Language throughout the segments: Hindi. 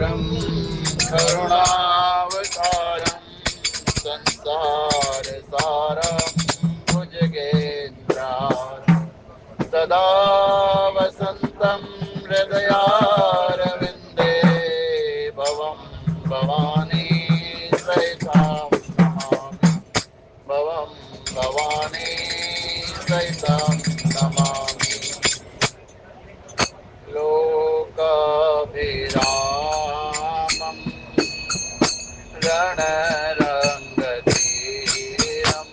सागरं करुणावतारं संसारसारं भुजगेन्द्रारं सदा वसन्तं हृदयारविन्दे भवं भवानी सहितं नमामि भवं भवानी सहितं नमामि लोकाभिरामं रणरङ्गधीरं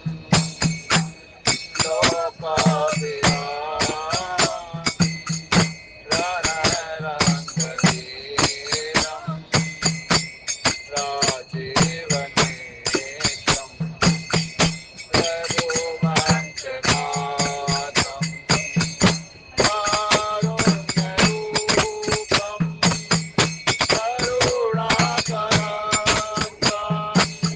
लोकाभिरामं रणरङ्गधीरं राजीवनेत्रं रघुवंशनाथं कारुण्यरूपं करुणाकरान्तम्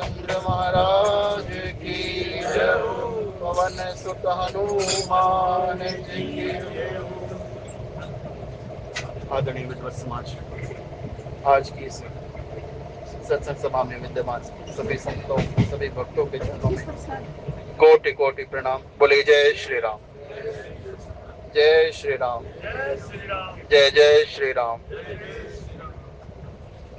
रामचंद्र महाराज की जय हो। पवन सुत हनुमान जी की जय हो। आदरणीय विद्वत समाज, आज की इस सत्संग सभा में विद्यमान सभी संतों, सभी भक्तों के चरणों में कोटि कोटि प्रणाम। बोले जय श्री राम, जय श्री राम, जय जय श्री राम।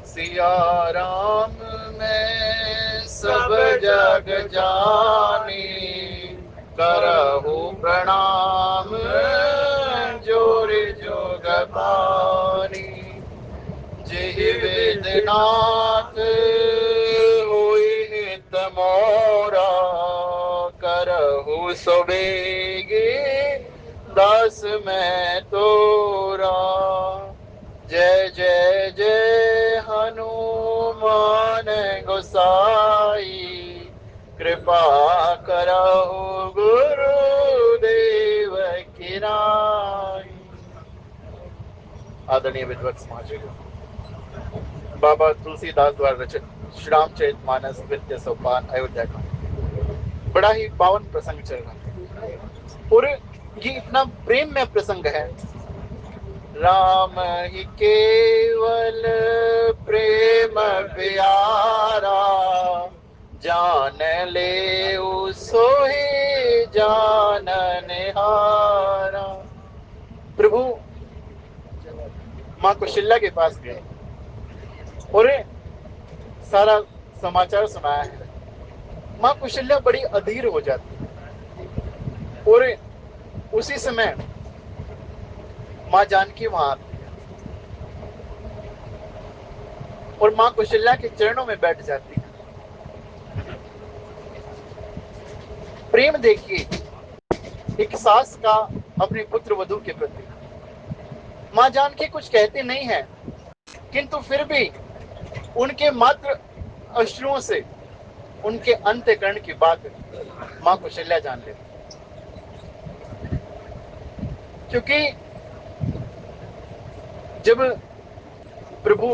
सिया राम मैं सब जग जानी, करहु प्रणाम जोर जोग पानी। जय वेदनाथ होई हित मोरा, करहु सुबेगे दास मैं तोरा। जय जय जय हनुमान गोसाई, कृपा करहु गुरुदेव की नाई। आदरणीय विद्वत समाज, बाबा तुलसीदास द्वारा रचित श्री रामचरित मानस द्वितीय सोपान अयोध्या का बड़ा ही पावन प्रसंग चल रहा है और ये इतना प्रेम में प्रसंग है। राम ही केवल प्रेम प्यारा, जान ले सोहि जान निहारा। प्रभु माँ कौशल्या के पास गए और सारा समाचार सुनाया है। माँ कौशल्या बड़ी अधीर हो जाती है और उसी समय माँ जानकी वहां आती है और माँ कौशल्या के चरणों में बैठ जाती है। प्रेम देखिए एक सास का अपने पुत्र वधू के प्रति। माँ जानकी कुछ कहते नहीं है, किंतु फिर भी उनके मात्र अश्रुओं से उनके अंतःकरण की बात माँ कौशल्या जान लेती, क्योंकि जब प्रभु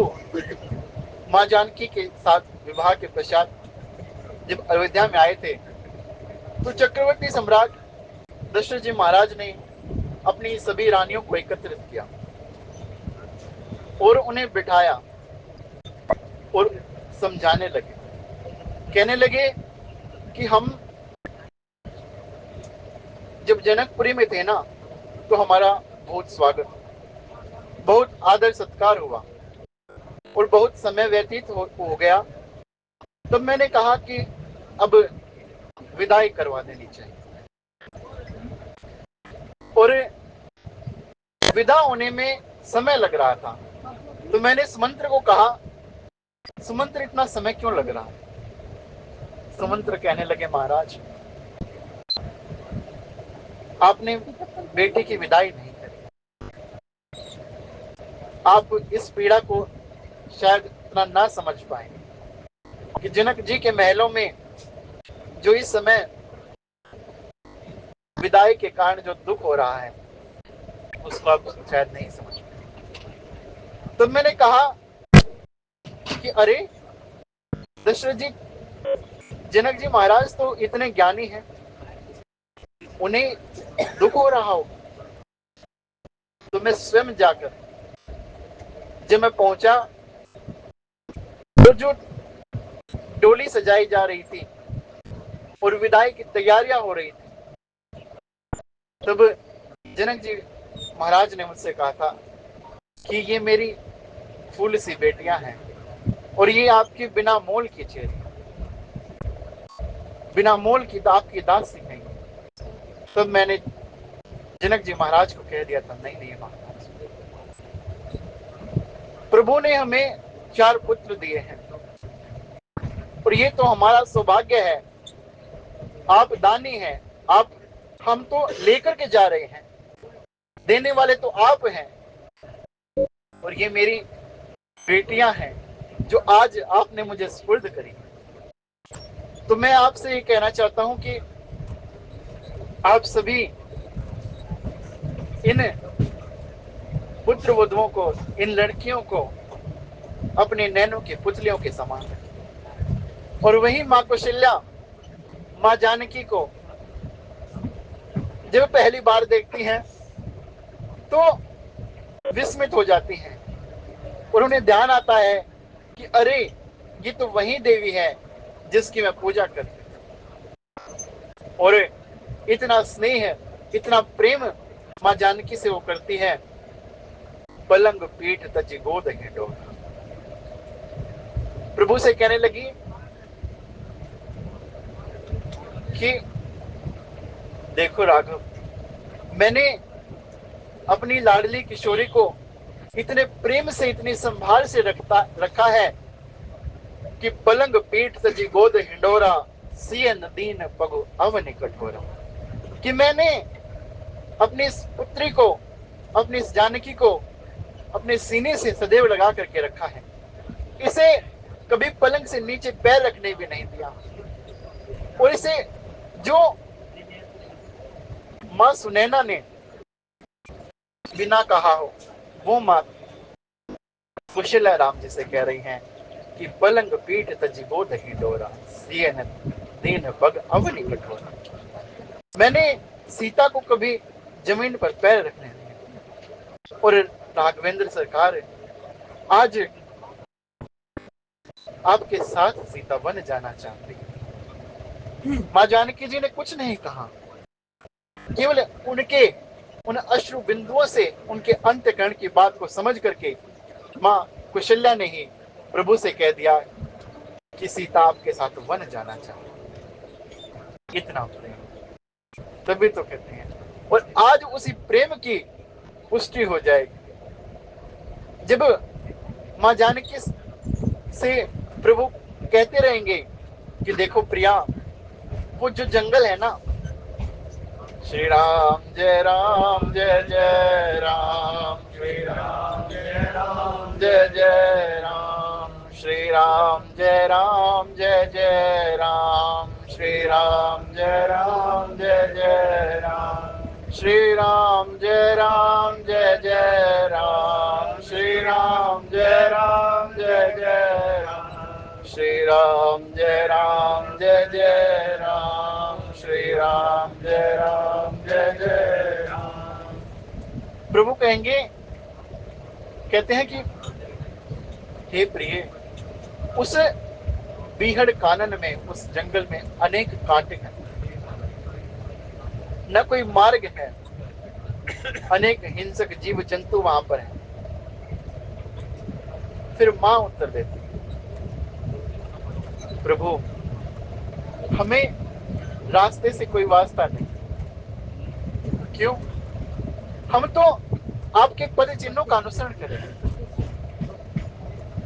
माँ जानकी के साथ विवाह के पश्चात जब अयोध्या में आए थे तो चक्रवर्ती सम्राट दशरथ जी महाराज ने अपनी सभी रानियों को एकत्रित किया और उन्हें बिठाया और समझाने लगे, कहने लगे कि हम जब जनकपुरी में थे ना तो हमारा बहुत स्वागत, बहुत आदर सत्कार हुआ और बहुत समय व्यतीत हो गया। तब मैंने कहा कि अब विदाई करवा देनी चाहिए और विदा होने में समय लग रहा था। तो मैंने सुमंत्र को कहा, सुमंत्र इतना समय क्यों लग रहा है? सुमंत्र कहने लगे, महाराज आपने बेटे की विदाई नहीं करी, आप इस पीड़ा को शायद इतना ना समझ पाए कि जनक जी के महलों में जो इस समय विदाई के कारण जो दुख हो रहा है उसको आप शायद नहीं समझ पाए। तो मैंने कहा कि अरे दशरथ जी, जनक जी महाराज तो इतने ज्ञानी हैं, उन्हें दुख हो रहा हो। तो मैं स्वयं जाकर जब मैं पहुंचा तो जो डोली सजाई जा रही थी और विदाई की तैयारियां हो रही थी, तब जनक जी महाराज ने मुझसे कहा था कि ये मेरी फूल सी बेटियां हैं और ये आपकी बिना मोल की चेरी, बिना मोल की आपकी दासी हैं। तब मैंने जनक जी महाराज को कह दिया था, नहीं नहीं महाराज, प्रभु ने हमें 4 पुत्र दिए हैं और ये तो हमारा सौभाग्य है। आप दानी हैं, आप, हम तो लेकर के जा रहे हैं, देने वाले तो आप हैं और ये मेरी बेटियां हैं जो आज आपने मुझे सुपुर्द करी। तो मैं आपसे ये कहना चाहता हूं कि आप सभी इन पुत्र वधुओं को, इन लड़कियों को अपने नैनों के पुतलियों के समान रखें। और वही माँ कौशल्या माँ जानकी को जब पहली बार देखती हैं तो विस्मित हो जाती हैं और उन्हें ध्यान आता है कि अरे, ये तो वही देवी है जिसकी मैं पूजा करती हूँ। और इतना स्नेह, इतना प्रेम माँ जानकी से वो करती है। पलंग पीठ तज गोद हिंडो, प्रभु से कहने लगी कि देखो राघव, मैंने अपनी लाडली किशोरी को इतने प्रेम से, इतनी संभाल से रखा है कि पलंग पीठ तजी गोद हिंडोरा, सिय नदीन पगु अवनि कठोरा। कि मैंने अपनी इस पुत्री को, अपनी इस जानकी को अपने सीने से सदैव लगा करके रखा है। इसे कभी पलंग से नीचे पैर रखने भी नहीं दिया। और इसे जो मां सुनैना ने बिना कहा हो, वो मां कुशला राम जी से कह रही हैं कि पलंग पीठ तजी गोद हिंडोरा, सिय दीन पग अवनि कठोरा। मैंने सीता को कभी जमीन पर पैर रखने नहीं दिया। और राघवेंद्र सरकार, आज आपके साथ सीता वन जाना चाहती है। माँ जानकी जी ने कुछ नहीं कहा, केवल उनके उन अश्रु बिंदुओं से उनके अंतःकरण की बात को समझ करके माँ कौशल्या ने ही प्रभु से कह दिया कि सीता आपके साथ वन जाना चाहती। इतना प्रेम, तभी तो कहते हैं। और आज उसी प्रेम की पुष्टि हो जाएगी जब माँ जानकी से प्रभु कहते रहेंगे कि देखो प्रिया, वो जो जंगल है ना, श्री राम जय राम, श्री राम जय राम, श्री राम जय राम, श्री राम जय राम, श्री राम जय राम, श्री राम जय राम, श्री राम जय राम, श्री राम जय राम। प्रभु कहेंगे, कहते हैं कि हे प्रिय, उस बीहड़ कानन में, उस जंगल में अनेक कांटे हैं, न कोई मार्ग है, अनेक हिंसक जीव जंतु वहां पर हैं। फिर मां उत्तर देती है, प्रभु हमें रास्ते से कोई वास्ता नहीं। क्यों? हम तो आपके पद चिन्हों का अनुसरण करें।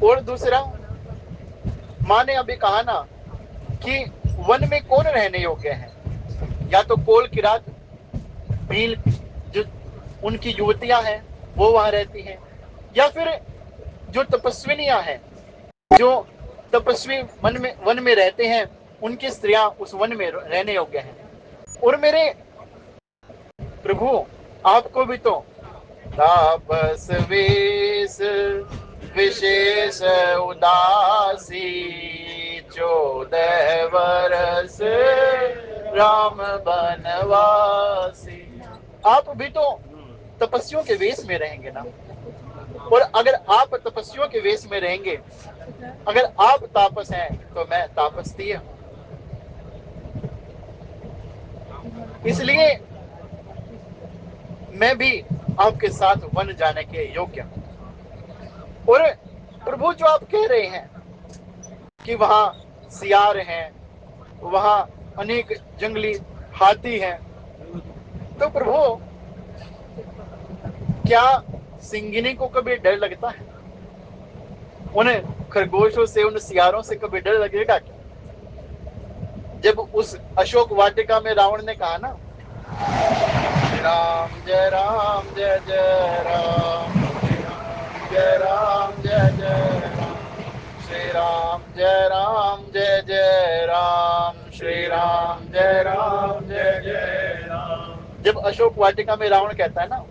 और दूसरा, मां ने अभी कहा ना कि वन में कौन रहने योग्य है? या तो कोल किरात, भील, जो उनकी युवतियां हैं वो वहां रहती हैं, या फिर जो तपस्विनियां हैं, जो तपस्वी वन में रहते हैं, उनकी स्त्रियां उस वन में रहने योग्य हैं। और मेरे प्रभु, आपको भी तो तापस वेश विशेष उदासी, 14 वर्ष राम बनवासी। आप भी तो तपस्वियों के वेश में रहेंगे ना। और अगर आप तपस्वियों के वेश में रहेंगे, अगर आप तापस हैं तो मैं तापस्तीय हूं। इसलिए मैं भी आपके साथ वन जाने के योग्य हूं। और प्रभु, जो आप कह रहे हैं कि वहां सियार हैं, वहां अनेक जंगली हाथी हैं, तो प्रभु क्या सिंगिनी को कभी डर लगता है? उन खरगोशों से, उन सियारों से कभी डर लगेगा क्या? जब उस अशोक वाटिका में रावण ने कहा ना, राम जय राम, जय राम श्री राम जय राम, श्री राम जय राम। जब अशोक वाटिका में रावण कहता है ना,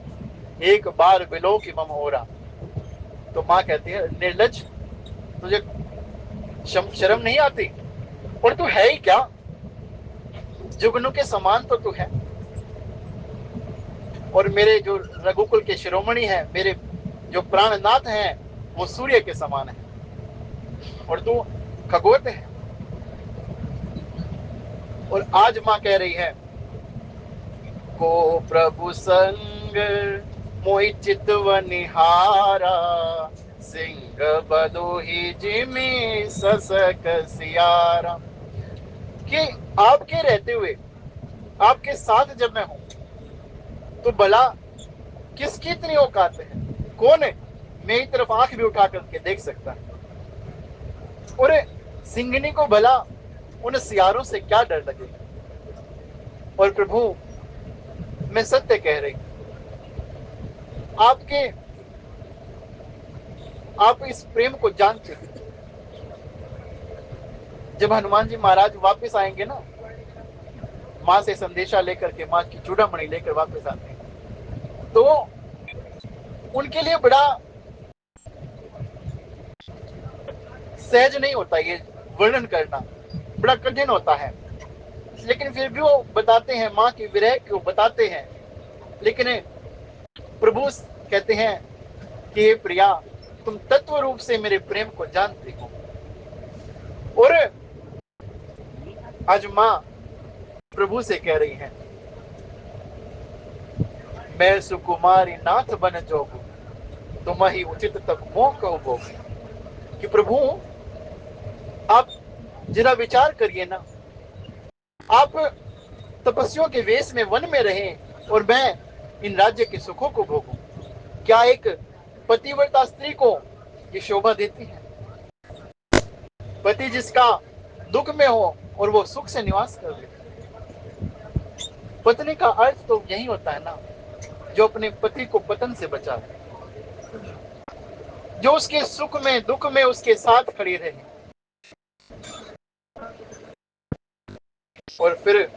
एक बार बिलो की मम हो रहा, तो मां कहती है, निर्लज, तुझे शर्म नहीं आती? और तू है ही क्या, जुगनू के समान तो तू है। और मेरे जो रघुकुल के शिरोमणि हैं, मेरे जो प्राणनाथ हैं, वो सूर्य के समान है, और तू खगोत है। और आज मां कह रही है, को प्रभु संग मोहि चितव निहारा, सिंह बदोही जिमि ससक सियारा। कि आपके रहते हुए, आपके साथ जब मैं हूं, तो भला किसकी इतनी औकात है, कौन है मेरी तरफ आंख भी उठा करके देख सकता है। और सिंगनी को भला उन सियारों से क्या डर लगेगा। और प्रभु, मैं सत्य कह रही, आपके आप इस प्रेम को जानते हैं। जब हनुमान जी महाराज वापस आएंगे ना, मां से संदेशा लेकर के, मां की चूड़ामणि लेकर वापस आते हैं, तो उनके लिए बड़ा सहज नहीं होता ये वर्णन करना, बड़ा कठिन होता है। लेकिन फिर भी वो बताते हैं, मां की विरह को बताते हैं। लेकिन प्रभु कहते हैं कि हे प्रिया, तुम तत्व रूप से मेरे प्रेम को जानते हो। और आज मां प्रभु से कह रही है, मैं सुकुमारी नाथ बन जोगू, तुम ही उचित तब मोह कहो भोग। कि प्रभु, आप जरा विचार करिए ना, आप तपस्वियों के वेश में वन में रहें और मैं इन राज्य के सुखों को भोगूं। क्या एक पतिव्रता स्त्री को ये शोभा देती है? पति जिसका दुख में हो और वो सुख से निवास कर ले। पत्नी का अर्थ तो यही होता है ना, जो अपने पति को पतन से बचा ले, जो उसके सुख में दुख में उसके साथ खड़ी रहे। और फिर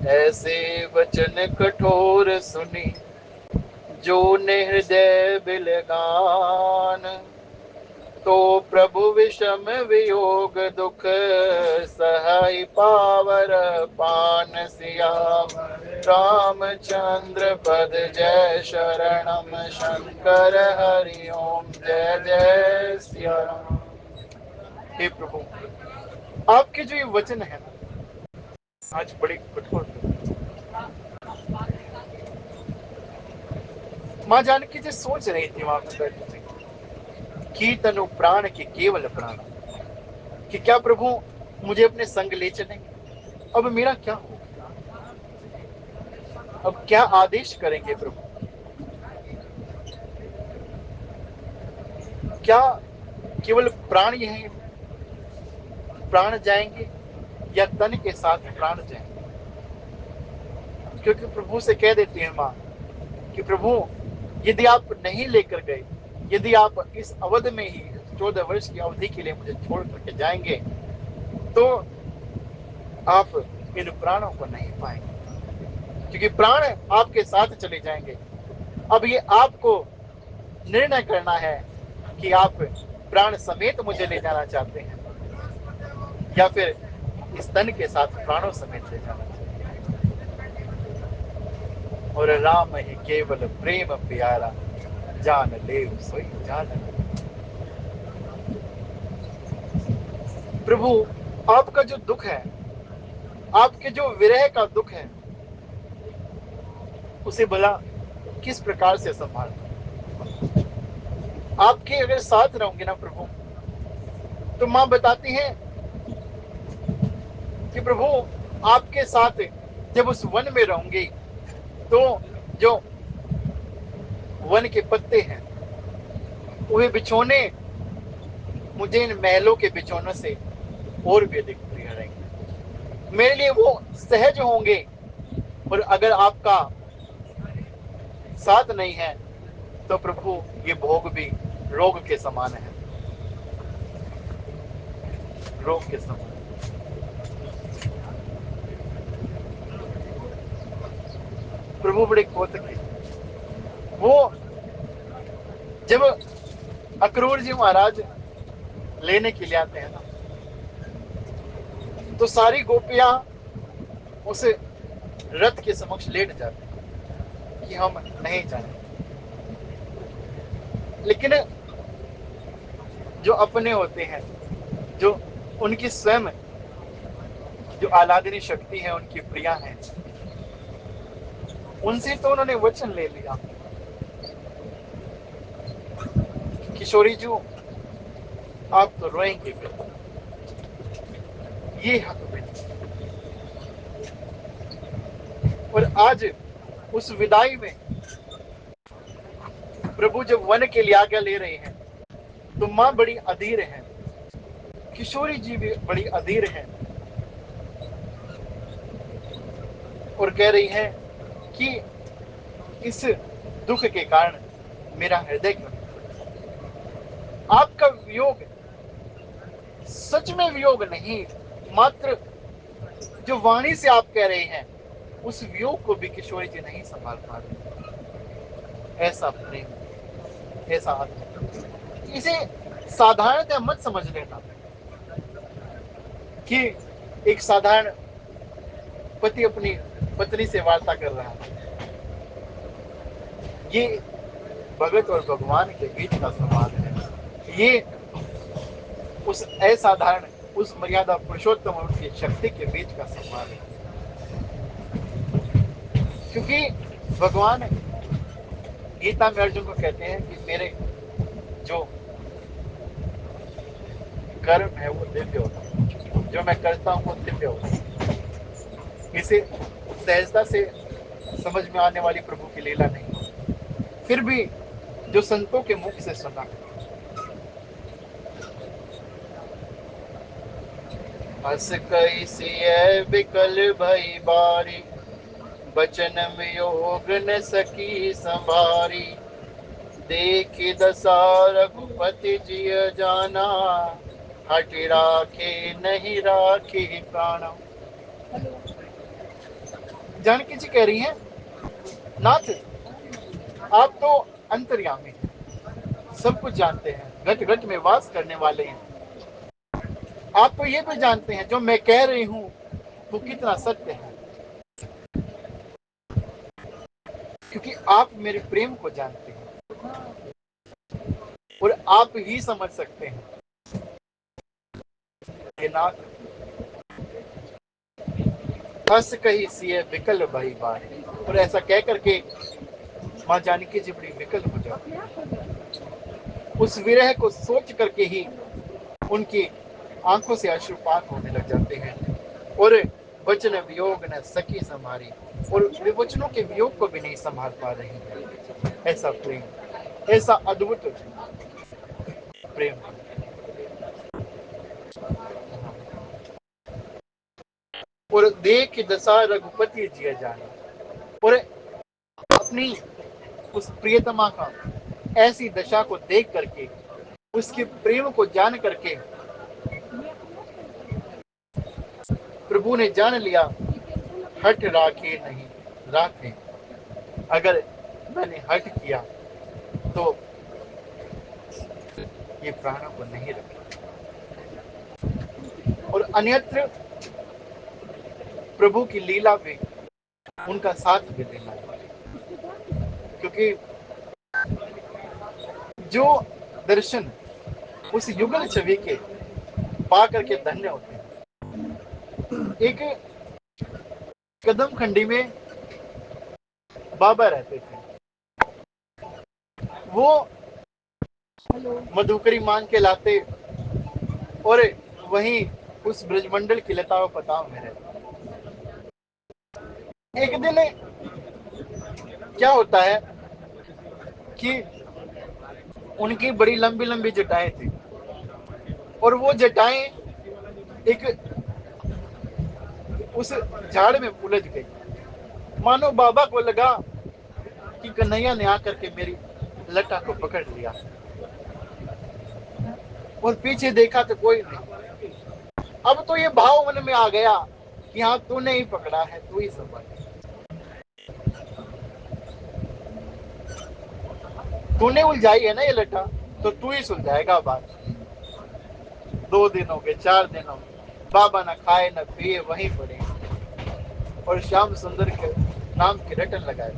ऐसे वचन कठोर सुनी, जो ने हृदय बिलगान, तो प्रभु विषम वियोग दुख, सहाय पावर पान सियाम, रामचंद्र पद जय शरणम, शंकर हरि ओम जय जय सिया राम। हे प्रभु, आपके जो ये वचन है ना, आज बड़ी कठोर। मां जानकी जी सोच रही थी वहां पर बैठे थे, की तनु प्राण के केवल प्राण, कि क्या प्रभु मुझे अपने संग ले चलेंगे? अब मेरा क्या होगा? अब क्या आदेश करेंगे प्रभु? क्या केवल प्राण यही प्राण जाएंगे, या तन के साथ प्राण जाएंगे? क्योंकि प्रभु से कह देती है मां कि प्रभु, यदि आप नहीं लेकर गए, यदि आप इस अवध में ही 14 वर्ष की अवधि के लिए मुझे छोड़ करके जाएंगे, तो आप इन प्राणों को नहीं पाएंगे, क्योंकि प्राण आपके साथ चले जाएंगे। अब ये आपको निर्णय करना है कि आप प्राण समेत मुझे ले जाना चाहते हैं, या फिर इस तन के साथ प्राणों समेत ले जाना चाहते हैं। और राम ही केवल प्रेम प्यारा, जान ले सोई जान। प्रभु, आपका जो दुख है, आपके जो विरह का दुख है, उसे भला किस प्रकार से संभालना? आपके अगर साथ रहूंगे ना प्रभु, तो मां बताती हैं कि प्रभु, आपके साथ जब उस वन में रहूंगी, तो जो वन के पत्ते हैं, वे बिछोने मुझे इन महलों के बिछोनों से और भी अधिक प्रिय रहेंगे, मेरे लिए वो सहज होंगे। और अगर आपका साथ नहीं है, तो प्रभु ये भोग भी रोग के समान है, रोग के समान। प्रभु बड़े कौतुक है। वो जब अक्रूर जी महाराज लेने के लिए आते हैं ना, तो सारी गोपियां उस रथ के समक्ष लेट जाती कि हम नहीं जाएंगे। लेकिन जो अपने होते हैं, जो उनकी स्वयं जो आह्लादनी शक्ति है, उनकी प्रिया है, उनसे तो उन्होंने वचन ले लिया, किशोरी जी आप तो रोएंगे फिर, ये हक मिली। और आज उस विदाई में प्रभु जब वन के लिए आज्ञा ले रहे हैं तो मां बड़ी अधीर है, किशोरी जी भी बड़ी अधीर है और कह रही है कि इस दुख के कारण मेरा हृदय क्यों नहीं। आपका वियोग सच में वियोग नहीं, मात्र जो वाणी से आप कह रहे हैं उस वियोग को भी किशोरी जी नहीं संभाल पा रही। ऐसा प्रेम, ऐसा आदमी, इसे साधारणतः मत समझ लेना कि एक साधारण पति अपनी पत्नी से वार्ता कर रहा है। ये भगत और भगवान के बीच का संवाद है। ये उस असाधारण, उस मर्यादा पुरुषोत्तम और उसकी शक्ति के बीच का संवाद है। क्योंकि भगवान गीता में अर्जुन को कहते हैं कि मेरे जो कर्म है वो दिव्य होता है, जो मैं करता हूं वो दिव्य होता है। इसे सहजता से समझ में आने वाली प्रभु की लीला नहीं, फिर भी जो संतों के मुख से सुना, हस कई सिय बिकल भई बारी, बचन में योग न सकी संभारी, देख दशा रघुपति जिय जाना, हट राखे नहीं राखे प्राण। जानकी जी कह रही हैं, नाथ आप तो अंतर्यामी हैं, सब कुछ जानते हैं, घट घट में वास करने वाले हैं। आप तो ये भी जानते हैं जो मैं कह रही हूं वो कितना सत्य है, क्योंकि आप मेरे प्रेम को जानते हैं और आप ही समझ सकते हैं। ये नाथ हंस कही सिए विकल भाई बार, और ऐसा कह करके मां जानकी जी बड़ी विकल हो जाती है। उस विरह को सोच करके ही उनकी आंखों से अश्रुपात होने लग जाते हैं और वचन वियोग न सकी संभारी, और वे वचनों के वियोग को भी नहीं संभाल पा रही हैं। ऐसा प्रेम, ऐसा अद्भुत प्रेम। और देख दशा रघुपति जिया जाना, और अपनी उस प्रियतमा का ऐसी दशा को देख करके, उसके प्रेम को जान करके प्रभु ने जान लिया, हट राखे नहीं राखे, अगर मैंने हट किया तो ये प्राणों को नहीं रखे। और अन्यत्र प्रभु की लीला में उनका साथ भी देना है, क्योंकि जो दर्शन उस युगल छवि के पा करके धन्य होते हैं। एक कदम खंडी में बाबा रहते थे, वो मधुकरी मांग के लाते और वहीं उस ब्रजमंडल की लताओं पताओं में रहते। एक दिन क्या होता है कि उनकी बड़ी लंबी लंबी जटाएं थी और वो जटाएं एक उस झाड़ में उलझ गई। मानो बाबा को लगा कि कन्हैया ने आकर के मेरी लटा को पकड़ लिया, और पीछे देखा तो कोई नहीं। अब तो ये भाव मन में आ गया कि हाँ तूने ही पकड़ा है, तू ही संभाल, तूने उलझाई है ना ये लटा, तो तू ही सुलझाएगा बात। 2 दिन हो गए, 4 दिन हो गए, बाबा न खाए न पिए वहीं पड़े और श्याम सुंदर के नाम की रटन लगाए।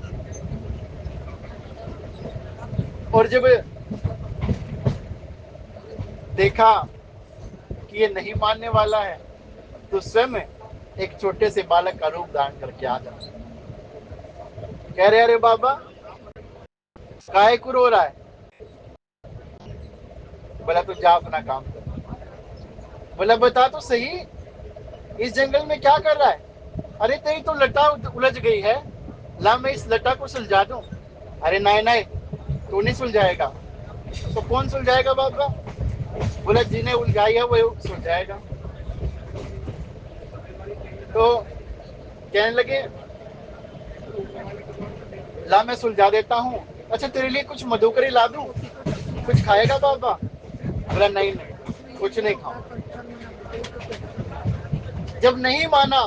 और जब देखा कि ये नहीं मानने वाला है तो स्वयं एक छोटे से बालक का रूप धारण करके आ जाता। कह रहे अरे बाबा काहे को रो रहा है? बोला तो जा अपना काम कर। बोला बता तो सही इस जंगल में क्या कर रहा है? अरे तेरी तो लटा उलझ गई है, ला मैं इस लटा को सुलझा दूं। अरे नहीं नहीं, तू नहीं सुलझाएगा। तो कौन सुलझाएगा बाबा? बोला जिन्हें उलझाई है वो सुलझाएगा। तो कहने लगे ला मैं सुलझा देता हूँ। अच्छा तेरे लिए कुछ मधुकरी ला दूं, कुछ खाएगा बाबा? बोला नहीं नहीं कुछ नहीं खाऊं। जब नहीं माना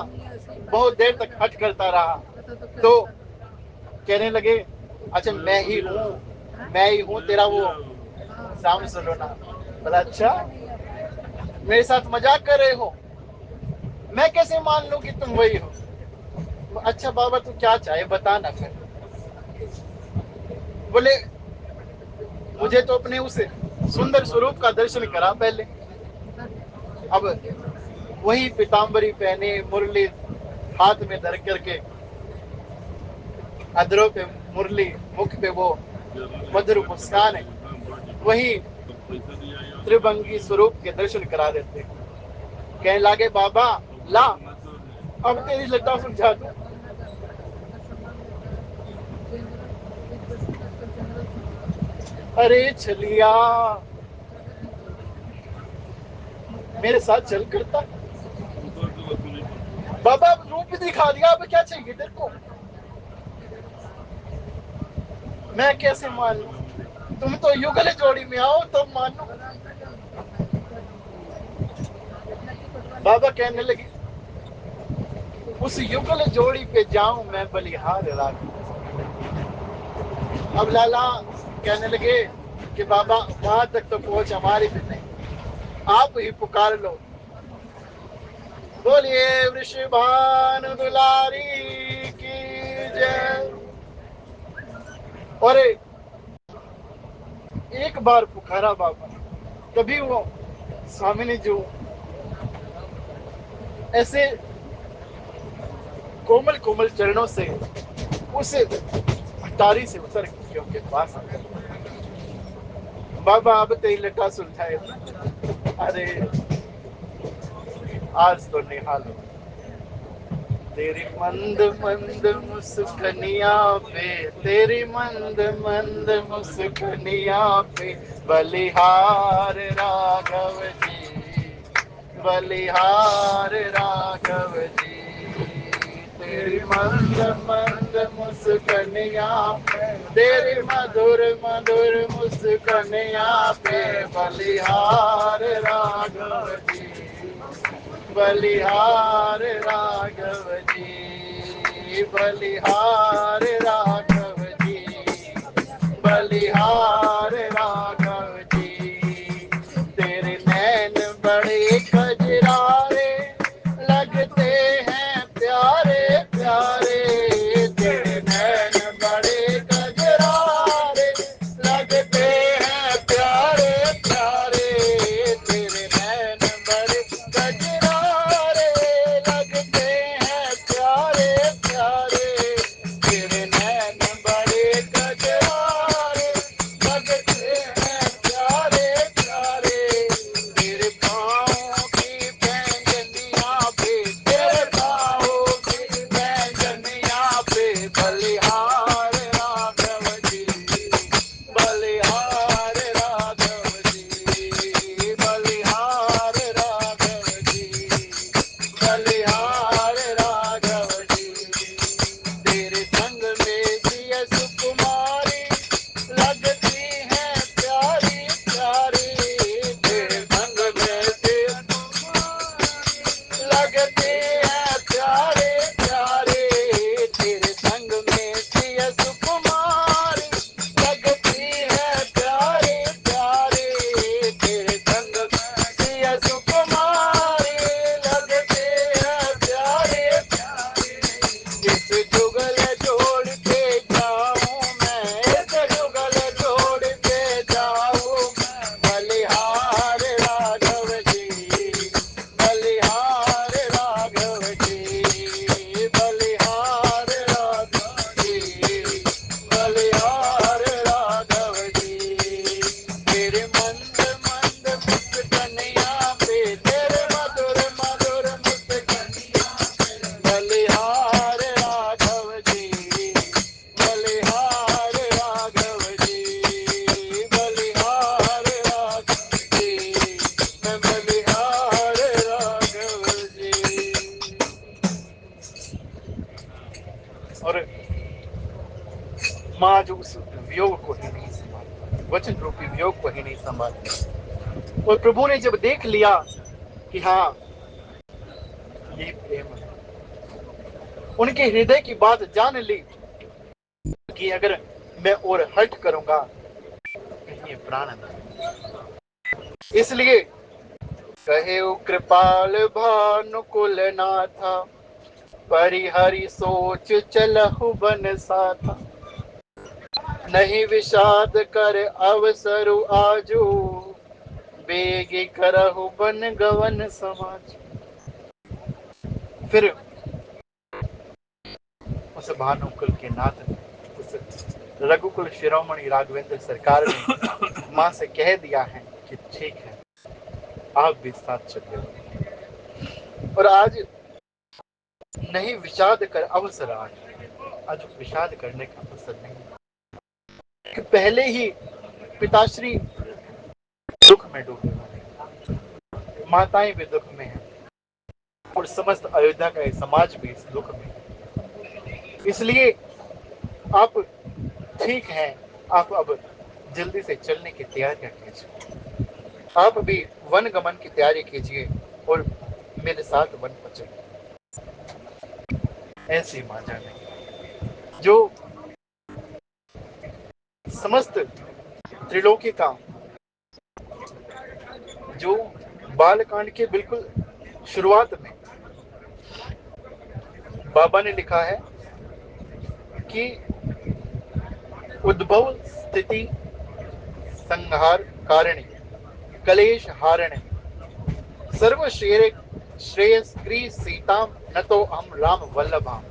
बहुत देर तक हट करता रहा तो कहने लगे अच्छा मैं ही हूँ तेरा वो साम सलोना। बोला अच्छा मेरे साथ मजाक कर रहे हो? मैं कैसे मान लूं कि तुम वही हो? अच्छा बाबा तू क्या चाहे बता ना फिर। बोले मुझे तो अपने उस सुंदर स्वरूप का दर्शन करा पहले। अब वही पीताम्बरी पहने मुरली हाथ में धर करके अधरों पे मुरली, मुख पे वो मधुर मुस्कान है, वही त्रिभंगी स्वरूप के दर्शन करा देते। कहने लगे बाबा ला अब तेरी लता सुलझा दूं। अरे छलिया मेरे साथ चल करता। बाबा अब रूप दिखा दिया, अब क्या चाहिए तेरे को? मैं कैसे मान लूं? तुम तो युगल जोड़ी में आओ तब तो मानो। बाबा कहने लगे उस युगल जोड़ी पे जाऊं मैं बलिहार राग। अब लाला कहने लगे कि बाबा वहां तक तो पहुंच हमारी भी नहीं, आप ही पुकार लो। बोलिए वृषभानु दुलारी की जय। और एक बार पुकारा बाबा, तभी वो स्वामी ने जो ऐसे कोमल कोमल चरणों से उस अटारी से उतर के उनके पास आ गए। बाबा अब तेरी लटा सुलझाए। अरे आज तो निहाल तेरी मंद मंद मुस्कनिया पे, तेरी मंद मंद मुस्कनिया पे बलिहार राघव जी, बलिहार राघव जी। तेरी मंद मंद मुस्कनिया पे, तेरी मधुर मधुर मुस्कनिया पे बलिहार राघव जी, बलिहार राघव जी, बलिहार राघव जी, बलिहार राघव जी। तेरे नैन बड़े कजरारे लगते हैं प्यारे प्यारे, तेरे नैन बड़े कजरारे लगते हैं प्यारे प्यारे, तेरे नैन बड़े कजरारे लगते हैं प्यारे प्यारे, तेरे नैन बड़े कजरारे वियोग को ही नहीं संभाल, वचन रूपी वियोग को ही नहीं संभाल। और प्रभु ने जब देख लिया कि हाँ ये प्रेम है, उनके हृदय की बात जान ली कि अगर मैं और हट करूंगा कहीं प्राण नहीं। इसलिए कहे कृपाल भानुकुल नाथा, परिहरि सोच चलहु बन साथा, नहीं विषाद कर अवसरु आजू, बेगी करहु बन गवन समाज। फिर उस भानुकुल के नाथ ने, उस रघुकुल शिरोमणि राघवेंद्र सरकार ने मां से कह दिया है कि ठीक है आप भी साथ चलिए। और आज नहीं विषाद कर अवसर, आज विषाद करने का अवसर नहीं कि पहले ही पिताश्री दुख में डूबे हुए, माताएं भी दुख में हैं और समस्त अयोध्या का समाज भी इस दुख में है। इसलिए आप ठीक है, आप अब जल्दी से चलने की तैयारियां कीजिए, आप भी वन गमन की तैयारी कीजिए और मेरे साथ वन पर चलिए। ऐसी मां जाने जो समस्त त्रिलोकी का, जो बालकांड के बिल्कुल शुरुआत में बाबा ने लिखा है कि उद्भव स्थिति संहार कारिणी कलेश हारिणी सर्व श्रेयस्क्री सीताम न तो हम राम वल्लभाम।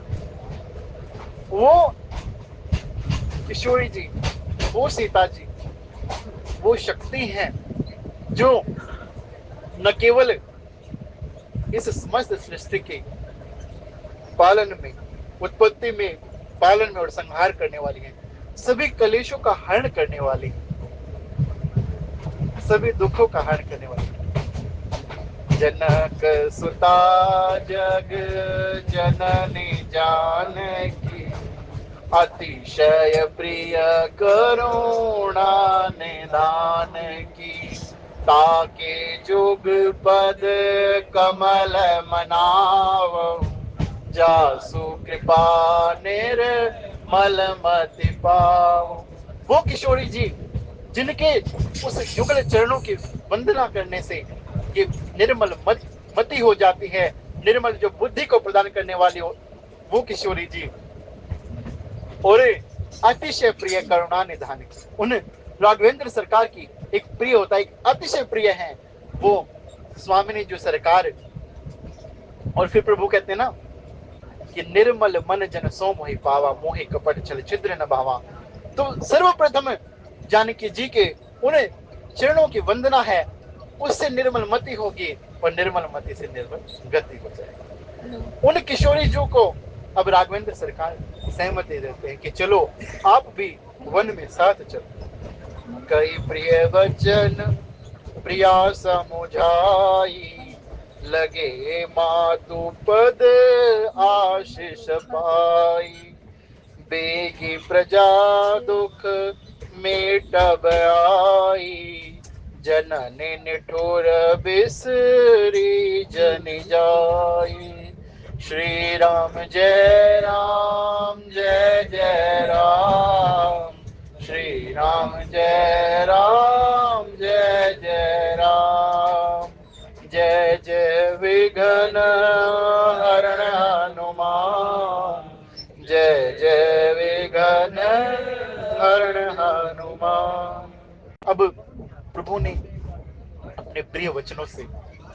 वो किशोरी जी, वो सीता जी, वो शक्ति हैं जो न केवल इस समस्त सृष्टि के पालन में, उत्पत्ति में, पालन में और संहार करने वाली है, सभी कलेशों का हरण करने वाली है, सभी दुखों का हरण करने वाली है। जनक सुता जग जननी जानकी, अतिशय प्रिय करुणा निदान की, ताके जुग पद कमल मनाव, जासु कृपा निर्मल मति पाओ। वो किशोरी जी जिनके उस युगल चरणों की वंदना करने से ये निर्मल मति हो जाती है, निर्मल जो बुद्धि को प्रदान करने वाली हो, वो किशोरी जी। और अतिशय प्रिय करुणा निधान की, उन राघवेंद्र सरकार की एक प्रिय होता है, एक अतिशय प्रिय है वो स्वामिनी जो सरकार। और फिर प्रभु कहते हैं ना कि निर्मल मन जन सो मोहि पावा, मोहि कपट छल छिद्र न भावा। तो सर्वप्रथम जानकी जी के उन चरणों की वंदना है, उससे निर्मल मति होगी और निर्मल मति से निर्मल गति हो जाएगी। उन किशोरी जी को अब राघवेंद्र सरकार सहमति देते हैं कि चलो आप भी वन में साथ चलो। कई प्रिय वचन प्रिया समुझाई, लगे मातु पद आशीष पाई, बेगी प्रजा दुख मेटब आई, जननी निठुर बिसरी जन जाई। श्री राम जय राम जय जय राम, श्री राम जय राम जय जय राम, जय जय विघ्न हरण हनुमान, जय जय विघ्न हरण हनुमान। अब प्रभु ने अपने प्रिय वचनों से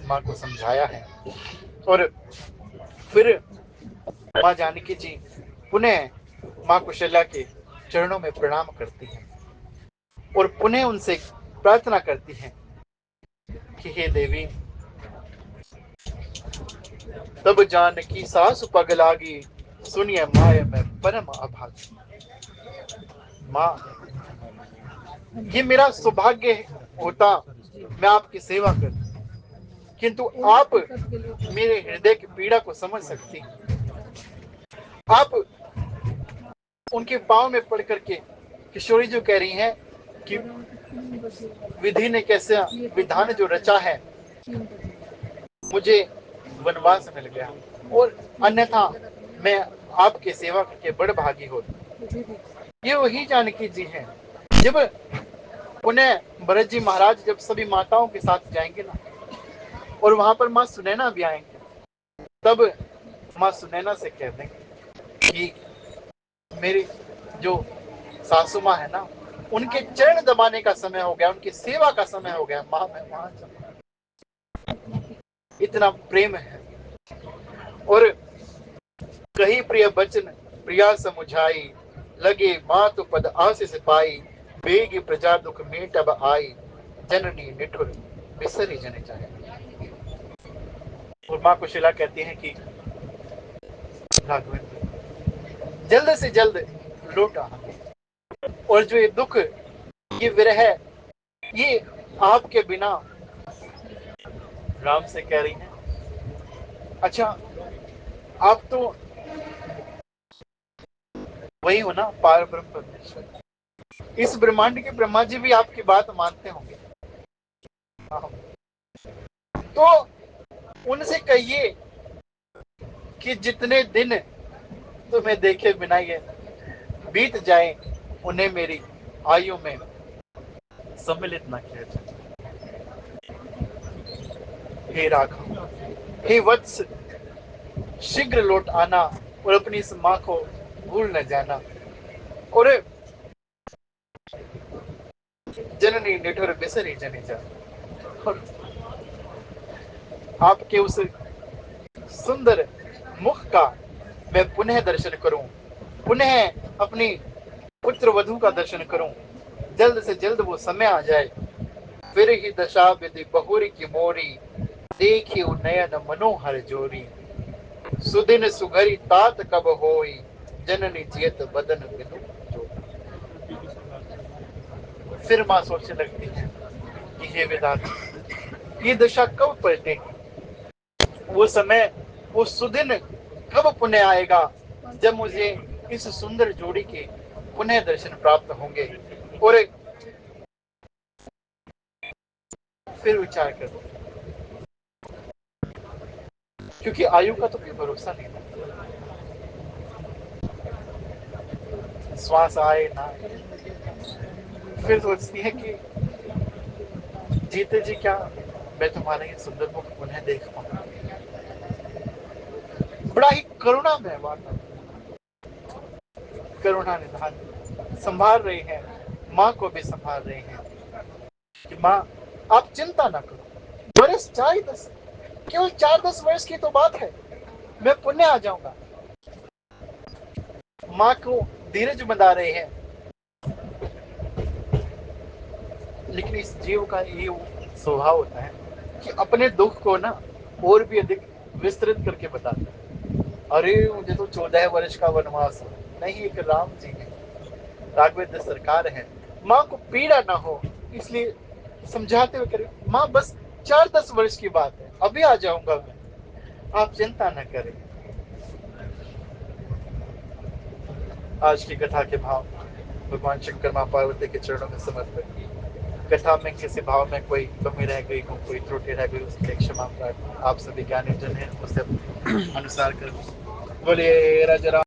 मां को समझाया है और फिर मां जानकी जी पुनः मां कुशल्या के चरणों में प्रणाम करती हैं और पुनः उनसे प्रार्थना करती हैं कि हे देवी, तब जानकी सासु पग लागी, सुनिए माय में परम अभागी। मां, ये मेरा सौभाग्य होता मैं आपकी सेवा करती, किंतु आप मेरे हृदय की पीड़ा को समझ सकती हैं। आप उनके पांव में पड़ करके किशोरी जो कह रही हैं कि विधि ने कैसे विधान जो रचा है, मुझे वनवास मिल गया और अन्यथा मैं आपके सेवा करके बड़ भागी होती। ये वही जानकी जी हैं। जब पुनः भरत जी महाराज जब सभी माताओं के साथ जाएंगे ना, और वहां पर माँ सुनैना भी आएंगे, तब माँ सुनैना से कह देंगे कि मेरी जो सासू माँ है ना, उनके चरण दबाने का समय हो गया, उनकी सेवा का समय हो गया, माँ मैं वहां चलूं। इतना प्रेम है। और कही प्रिय बचन प्रिया समुझाई, लगे मातु पद आशीष पाई, बेगी प्रजा दुख मेट अब आई, जननी निठुर बिसरी जन जाए। और माँ कुशिला कहती हैं कि राघवेंद्र जल्द से जल्द लौट आ, और जो ये दुख, ये विरह, ये आपके बिना, राम से कह रही हैं, अच्छा आप तो वही हो ना पार ब्रह्म परमेश्वर, इस ब्रह्मांड के ब्रह्मा जी भी आपकी बात मानते होंगे, तो उनसे कहिए कि जितने दिन तुम्हें देखे बिना ये बीत जाए, उन्हें मेरी आयु में सम्मिलित न किया जाए। हे राघव, हे वत्स, शीघ्र लौट आना और अपनी इस माँ को भूल न जाना। और जननी निठुर बिसरी जनी जा, और आपके उस सुंदर मुख का मैं पुनः दर्शन करूं, पुनः अपनी पुत्र वधु का दर्शन करूं, जल्द से जल्द वो समय आ जाए। फिर ही दशा विधि बहुरी की मोरी, देखी नयन मनोहर जोरी, सुदिन सुघरी तात कब होई, जननी जियत बदन बिनु जो। फिर मां सोचने लगती है कि हे विधाता, ये दशा कब पलटेगी, वो समय, वो सुदिन कब पुनः आएगा जब मुझे इस सुंदर जोड़ी के पुनः दर्शन प्राप्त होंगे। और फिर विचार कर, क्योंकि आयु का तो कोई भरोसा नहीं था, श्वास आए ना आए। फिर सोचती है कि जीते जी क्या मैं तुम्हारा ये सुंदर मुख पुनः देख पाऊंगा। बड़ा ही करुणा में वाता, करुणा निधान संभाल रहे हैं, माँ को भी संभाल रहे हैं कि माँ आप चिंता ना करो, वर्ष 4-10, केवल 4-10 वर्ष की तो बात है, मैं पुण्य आ जाऊंगा। माँ को धीरज बंधा रहे हैं, लेकिन इस जीव का ये स्वभाव होता है कि अपने दुख को ना और भी अधिक विस्तृत करके बताता है। अरे मुझे तो 14 वर्ष का वनवास हो, नहीं एक राम जी है, राघवेंद्र सरकार है, माँ को पीड़ा ना हो इसलिए समझाते हुए करे, माँ बस 4-10 वर्ष की बात है, अभी आ जाऊंगा मैं, आप चिंता न करें। आज की कथा के भाव भगवान शंकर माँ पार्वती के चरणों में समर्पित। कथा में किसी भाव में कोई कमी रह गई हो, कोई त्रुटि रह गई, उसके लिए क्षमा प्रार्थना। आप सभी ज्ञानी जन है, उसे अनुसार कर बोलिए राजा राम।